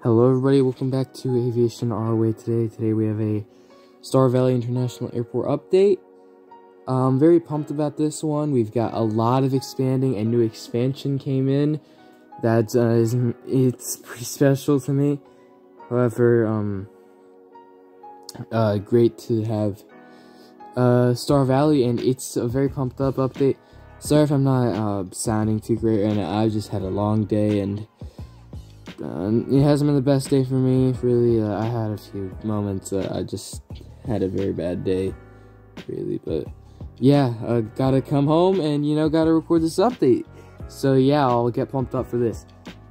Hello everybody, welcome back to Aviation Our Way today. Today we have a Star Valley International Airport update. I'm very pumped about this one. We've got a lot of expanding. A new expansion came in. It's pretty special to me. However, great to have Star Valley, and it's a very pumped up update. Sorry if I'm not sounding too great right now. I just had a long day, and it hasn't been the best day for me, really. I had a few moments. I just had a very bad day, really. But yeah, gotta come home and, gotta record this update. So yeah, I'll get pumped up for this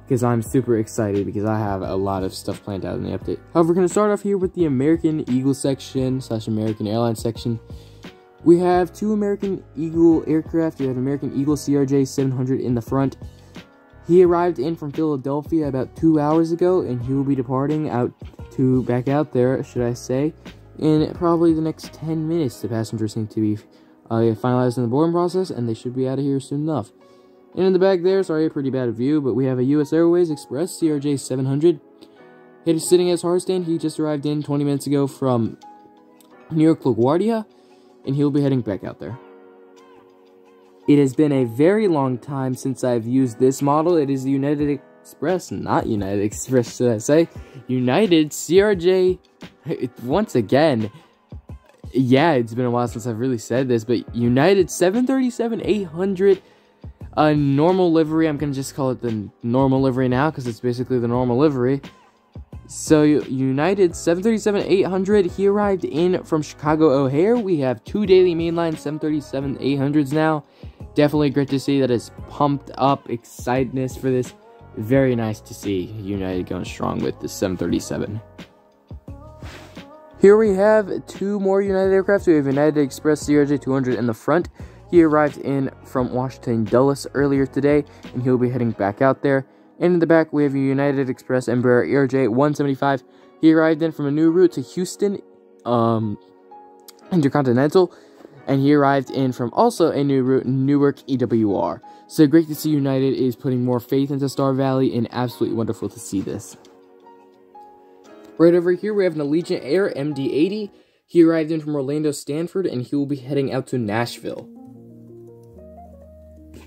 because I'm super excited because I have a lot of stuff planned out in the update. However, we're gonna start off here with the American Eagle section / American Airlines section. We have two American Eagle aircraft. We have American Eagle CRJ 700 in the front. He arrived in from Philadelphia about 2 hours ago, and he will be departing back out there, should I say, in probably the next 10 minutes. The passengers seem to be finalized in the boarding process, and they should be out of here soon enough. And in the back there, sorry, a pretty bad view, but we have a US Airways Express CRJ 700. It is sitting as hardstand. He just arrived in 20 minutes ago from New York LaGuardia, and he'll be heading back out there. It has been a very long time since I've used this model. It is the United Express, not United Express, should I say. United CRJ, once again, yeah, it's been a while since I've really said this, but United 737-800, a normal livery. I'm going to just call it the normal livery now because it's basically the normal livery. So, United 737-800, he arrived in from Chicago O'Hare. We have two daily mainline 737-800s now. Definitely great to see. That is pumped up excitedness for this. Very nice to see United going strong with the 737. Here we have two more United aircraft. We have United Express CRJ 200 in the front. He arrived in from Washington Dulles earlier today, and he'll be heading back out there. And in the back, we have a United Express Embraer ERJ 175. He arrived in from a new route to Houston, Intercontinental. And he arrived in from also a new route, Newark EWR. So great to see United is putting more faith into Star Valley, and absolutely wonderful to see this. Right over here, we have an Allegiant Air MD-80. He arrived in from Orlando, Stanford, and he will be heading out to Nashville.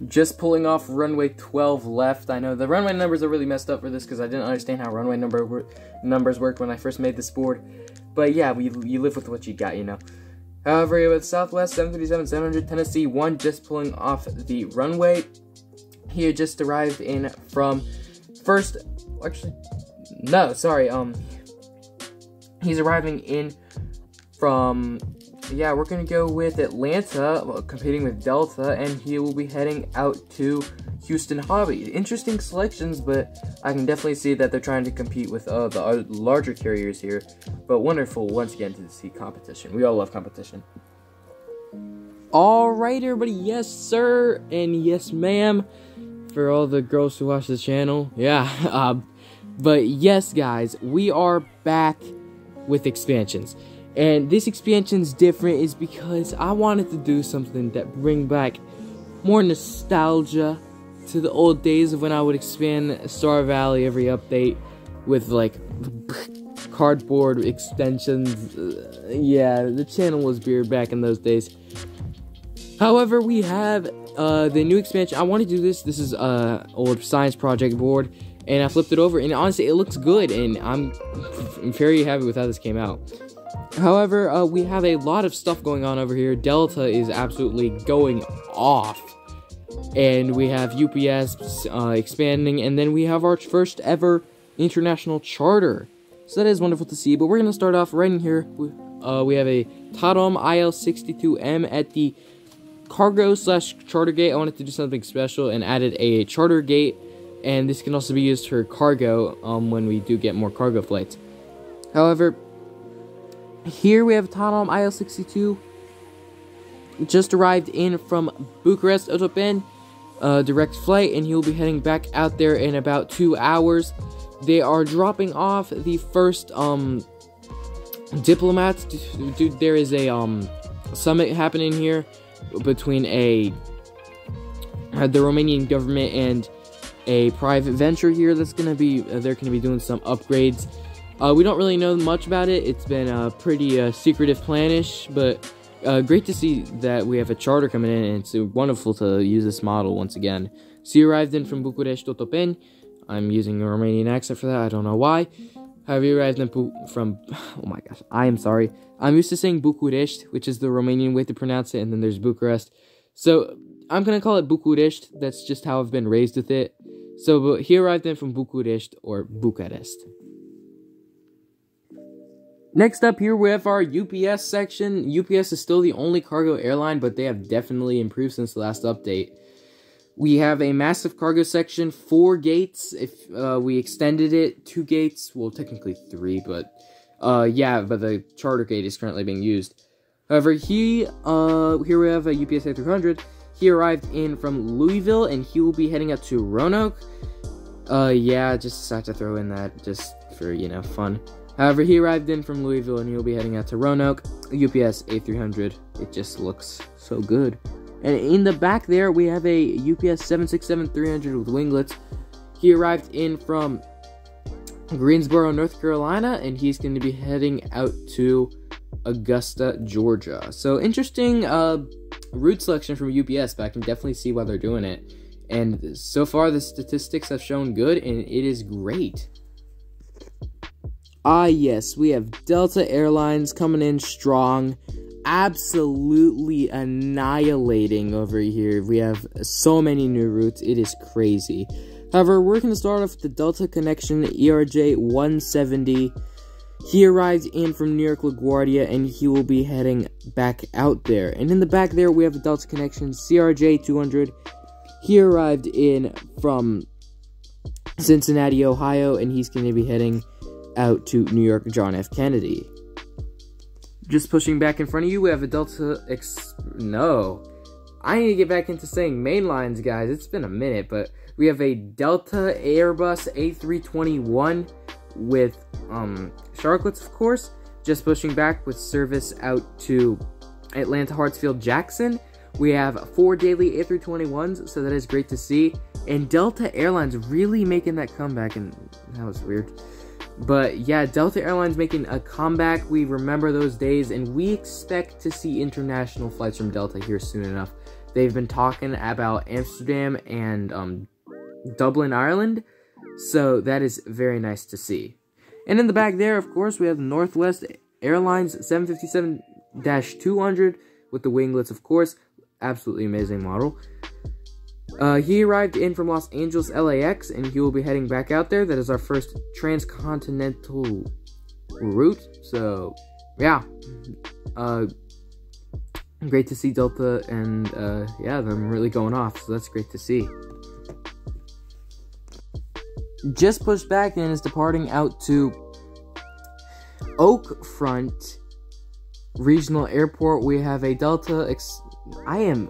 Just pulling off runway 12 left. I know the runway numbers are really messed up for this because I didn't understand how runway numbers worked when I first made this board. But yeah, you live with what you got, However, with Southwest 737-700 Tennessee 1 just pulling off the runway. He had just arrived in from he's arriving in from, yeah, we're going to go with Atlanta, competing with Delta, and he will be heading out to Houston Hobby. Interesting selections, but I can definitely see that they're trying to compete with the larger carriers here. But wonderful, once again, to see competition. We all love competition. Alright, everybody, yes, sir, and yes, ma'am, for all the girls who watch the channel. Yeah, but yes, guys, we are back with expansions. And this expansion's different is because I wanted to do something that bring back more nostalgia to the old days of when I would expand Star Valley every update with, like, cardboard extensions. Yeah, the channel was weird back in those days. However, we have the new expansion. I want to do this. This is old science project board, and I flipped it over, and honestly, it looks good, and I'm very happy with how this came out. However, we have a lot of stuff going on over here. Delta is absolutely going off. And we have UPS expanding. And then we have our first ever international charter. So that is wonderful to see. But we're going to start off right in here. We have a Tatom IL62M at the cargo / charter gate. I wanted to do something special and added a charter gate. And this can also be used for cargo when we do get more cargo flights. However, here we have Tatom IL62, just arrived in from Bucharest, Ottopen, direct flight, and he'll be heading back out there in about 2 hours. They are dropping off the first diplomats. Dude, there is a summit happening here between the Romanian government and a private venture here that's gonna be they're gonna be doing some upgrades. We don't really know much about it. It's been a pretty secretive planish, but great to see that we have a charter coming in, and it's wonderful to use this model once again. So you arrived in from Bucharest, Otopeni. I'm using a Romanian accent for that, I don't know why. Have you arrived in from, oh my gosh, I am sorry. I'm used to saying Bucharest, which is the Romanian way to pronounce it, and then there's Bucharest. So I'm going to call it Bucharest. That's just how I've been raised with it. So but he arrived in from Bucharest or Bucharest. Next up here we have our UPS section. UPS is still the only cargo airline, but they have definitely improved since the last update. We have a massive cargo section, 4 gates. If we extended it, 2 gates, well, technically 3, but yeah, but the charter gate is currently being used. However, here we have a UPS A300. He arrived in from Louisville, and he will be heading up to Roanoke. Yeah, just decided to throw in that just for, you know, fun. However, he arrived in from Louisville, and he'll be heading out to Roanoke. UPS A300. It just looks so good. And in the back there, we have a UPS 767-300 with winglets. He arrived in from Greensboro, North Carolina, and he's going to be heading out to Augusta, Georgia. So, interesting route selection from UPS, but I can definitely see why they're doing it. And so far, the statistics have shown good, and it is great. Ah, yes, we have Delta Airlines coming in strong. Absolutely annihilating over here. We have so many new routes, it is crazy. However, we're going to start off with the Delta Connection ERJ 170. He arrived in from New York LaGuardia, and he will be heading back out there. And in the back there, we have the Delta Connection CRJ 200. He arrived in from Cincinnati, Ohio, and he's going to be heading out to New York John F. Kennedy. Just pushing back in front of you, we have a Delta No. I need to get back into saying main lines, guys. It's been a minute, but we have a Delta Airbus A321 with Sharklets, of course. Just pushing back with service out to Atlanta, Hartsfield, Jackson. We have 4 daily A321s, so that is great to see. And Delta Airlines really making that comeback, and that was weird. But yeah, Delta Airlines making a comeback. We remember those days, and we expect to see international flights from Delta here soon enough. They've been talking about Amsterdam and Dublin, Ireland, so that is very nice to see. And in the back there, of course, we have Northwest Airlines 757-200 with the winglets, of course. Absolutely amazing model. He arrived in from Los Angeles LAX, and he will be heading back out there. That is our first transcontinental route. So, yeah. Great to see Delta, and yeah, them really going off. So that's great to see. Just pushed back and is departing out to Oakfront Regional Airport. We have a Delta. I am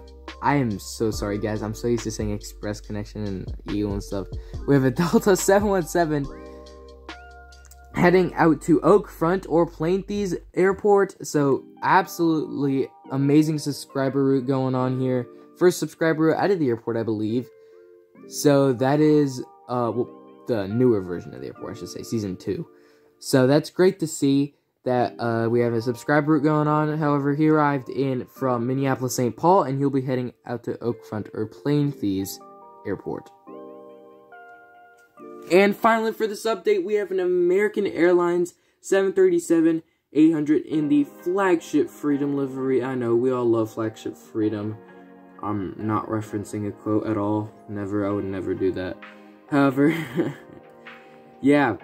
so sorry, guys. I'm so used to saying Express Connection and Eagle and stuff. We have a Delta 717 heading out to Oakfront or Plain Thieves Airport. So, absolutely amazing subscriber route going on here. First subscriber route out of the airport, I believe. So, that is well, the newer version of the airport, I should say, Season 2. So, that's great to see that we have a subscriber route going on. However, he arrived in from Minneapolis, St. Paul, and he'll be heading out to Oakfront or Plain Thieves Airport. And finally, for this update, we have an American Airlines 737-800 in the Flagship Freedom livery. I know, we all love Flagship Freedom. I'm not referencing a quote at all. Never, I would never do that. However, yeah,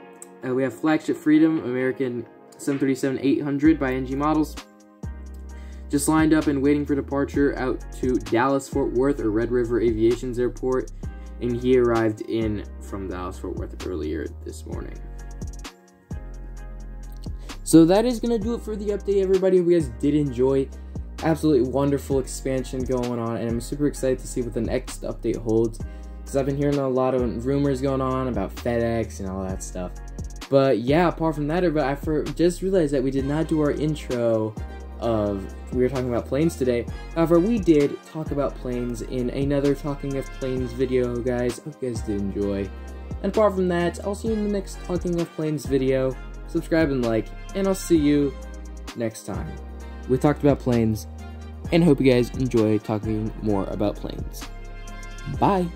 we have Flagship Freedom, American 737-800 by NG Models. Just lined up and waiting for departure out to Dallas-Fort Worth or Red River Aviation's airport. And he arrived in from Dallas-Fort Worth earlier this morning. So that is going to do it for the update, everybody. Hope you guys did enjoy. Absolutely wonderful expansion going on. And I'm super excited to see what the next update holds. Because I've been hearing a lot of rumors going on about FedEx and all that stuff. But yeah, apart from that, everybody, I just realized that we did not do our intro we were talking about planes today. However, we did talk about planes in another Talking of Planes video, guys. Hope you guys did enjoy. And apart from that, I'll see you in the next Talking of Planes video. Subscribe and like, and I'll see you next time. We talked about planes, and hope you guys enjoy talking more about planes. Bye!